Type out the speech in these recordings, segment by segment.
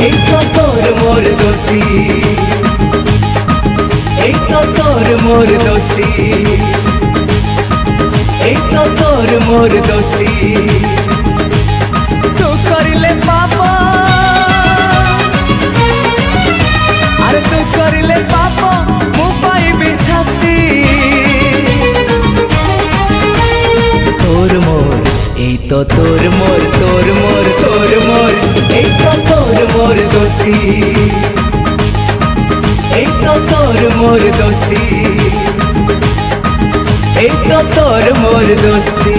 এই তো তোর মোর দোস্তি, এই তো তোর মোর দোস্তি, এই তো তোর মোর দোস্তি। তু করিলে পাপ আর তু করিলে পাপ মু পাইবি শাস্তি। তোর মোর এই তো তোর মোর, তোর মোর, তোর মোর, এই তো তোর মোর দোস্তি, এই তো তোর মোর দোস্তি, এই তো তোর মোর দোস্তি।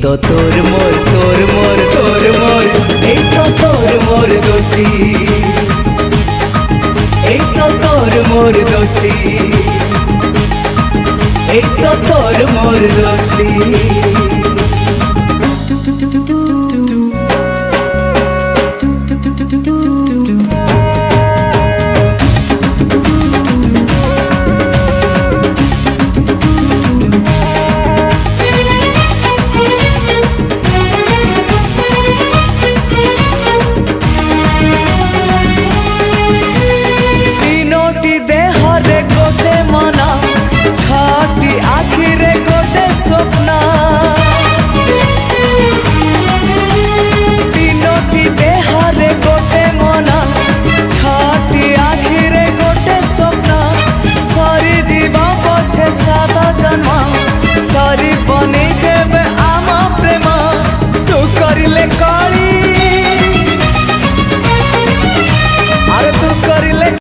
তো তোর মোর, তোর মোর, তোর মোর, এই তো তোর মোর দোস্তি।